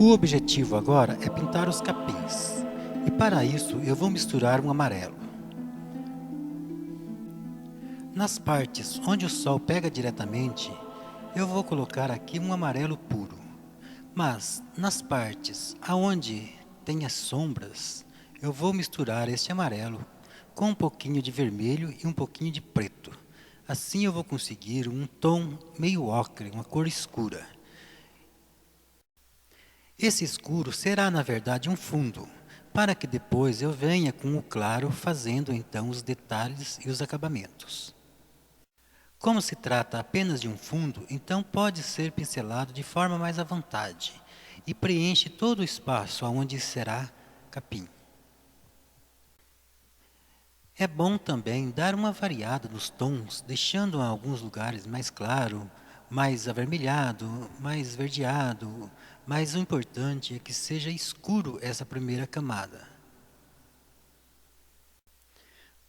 O objetivo agora é pintar os capins. E para isso eu vou misturar um amarelo. Nas partes onde o sol pega diretamente, eu vou colocar aqui um amarelo puro. Mas nas partes aonde tem as sombras, eu vou misturar este amarelo com um pouquinho de vermelho e um pouquinho de preto. Assim eu vou conseguir um tom meio ocre, uma cor escura. Esse escuro será, na verdade, um fundo, para que depois eu venha com o claro fazendo então os detalhes e os acabamentos. Como se trata apenas de um fundo, então pode ser pincelado de forma mais à vontade e preenche todo o espaço onde será capim. É bom também dar uma variada nos tons, deixando em alguns lugares mais claro, mais avermelhado, mais esverdeado, mas o importante é que seja escuro essa primeira camada.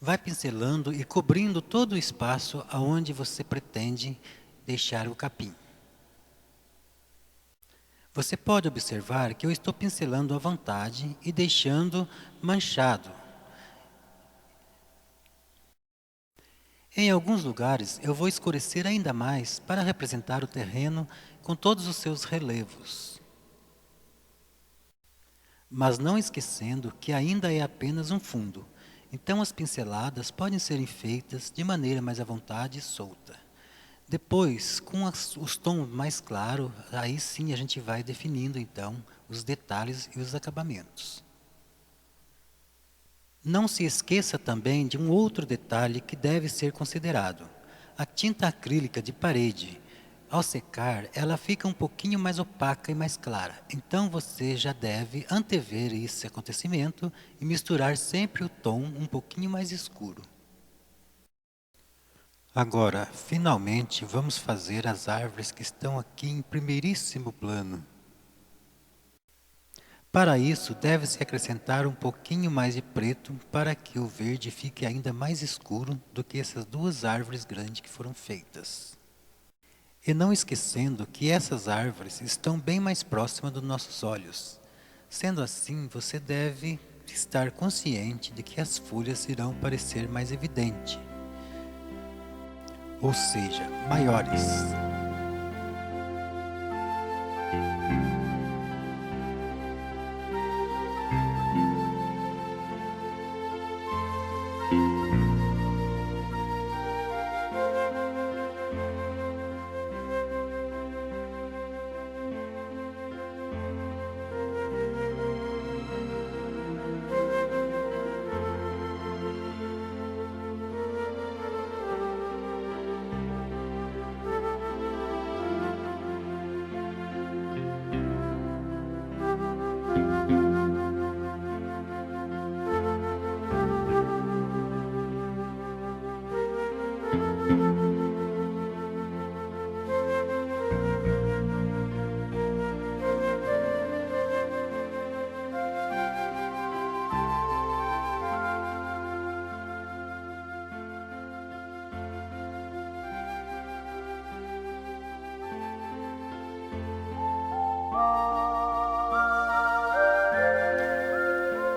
Vai pincelando e cobrindo todo o espaço aonde você pretende deixar o capim. Você pode observar que eu estou pincelando à vontade e deixando manchado. Em alguns lugares eu vou escurecer ainda mais para representar o terreno com todos os seus relevos. Mas não esquecendo que ainda é apenas um fundo. Então as pinceladas podem ser feitas de maneira mais à vontade e solta. Depois, com os tons mais claros, aí sim a gente vai definindo então os detalhes e os acabamentos. Não se esqueça também de um outro detalhe que deve ser considerado. A tinta acrílica de parede, ao secar, ela fica um pouquinho mais opaca e mais clara. Então você já deve antever esse acontecimento e misturar sempre o tom um pouquinho mais escuro. Agora, finalmente, vamos fazer as árvores que estão aqui em primeiríssimo plano. Para isso, deve-se acrescentar um pouquinho mais de preto para que o verde fique ainda mais escuro do que essas duas árvores grandes que foram feitas. E não esquecendo que essas árvores estão bem mais próximas dos nossos olhos. Sendo assim, você deve estar consciente de que as folhas irão parecer mais evidentes, ou seja, maiores.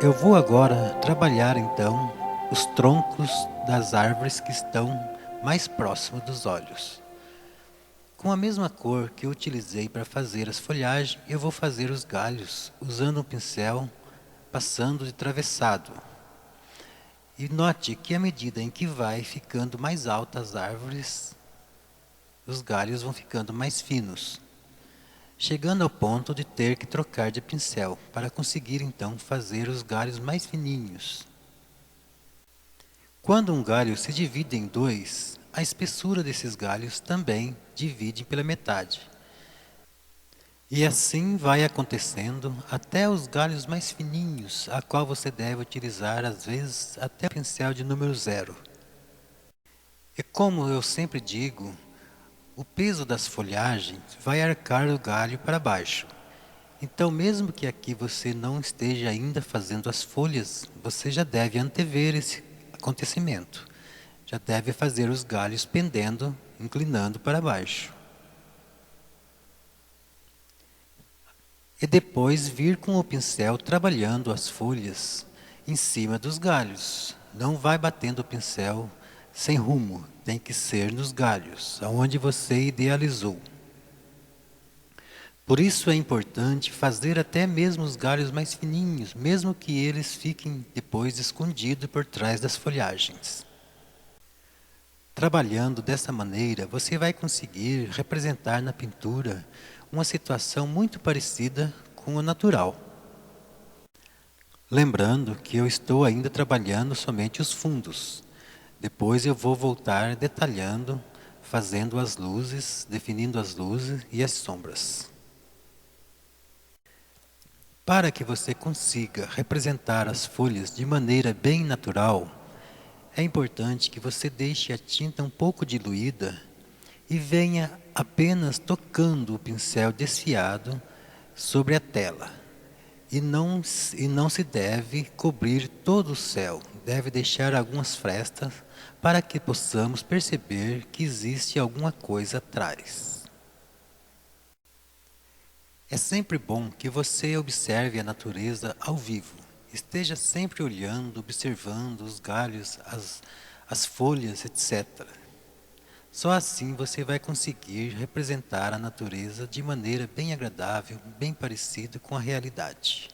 Eu vou agora trabalhar então os troncos das árvores que estão mais próximos dos olhos. Com a mesma cor que eu utilizei para fazer as folhagens, eu vou fazer os galhos usando um pincel passando de travessado. E note que à medida em que vai ficando mais altas as árvores, os galhos vão ficando mais finos, chegando ao ponto de ter que trocar de pincel para conseguir então fazer os galhos mais fininhos. Quando um galho se divide em dois, a espessura desses galhos também divide pela metade. E assim vai acontecendo até os galhos mais fininhos, a qual você deve utilizar às vezes até o pincel de número 0. E como eu sempre digo, o peso das folhagens vai arcar o galho para baixo. Então, mesmo que aqui você não esteja ainda fazendo as folhas, você já deve antever esse acontecimento. Já deve fazer os galhos pendendo, inclinando para baixo. E depois vir com o pincel trabalhando as folhas em cima dos galhos. Não vai batendo o pincel sem rumo, tem que ser nos galhos, aonde você idealizou. Por isso é importante fazer até mesmo os galhos mais fininhos, mesmo que eles fiquem depois escondidos por trás das folhagens. Trabalhando dessa maneira, você vai conseguir representar na pintura uma situação muito parecida com o natural. Lembrando que eu estou ainda trabalhando somente os fundos. Depois eu vou voltar detalhando, fazendo as luzes, definindo as luzes e as sombras. Para que você consiga representar as folhas de maneira bem natural, é importante que você deixe a tinta um pouco diluída e venha apenas tocando o pincel desfiado sobre a tela. E não se deve cobrir todo o céu, deve deixar algumas frestas para que possamos perceber que existe alguma coisa atrás. É sempre bom que você observe a natureza ao vivo. Esteja sempre olhando, observando os galhos, as folhas, etc. Só assim você vai conseguir representar a natureza de maneira bem agradável, bem parecida com a realidade.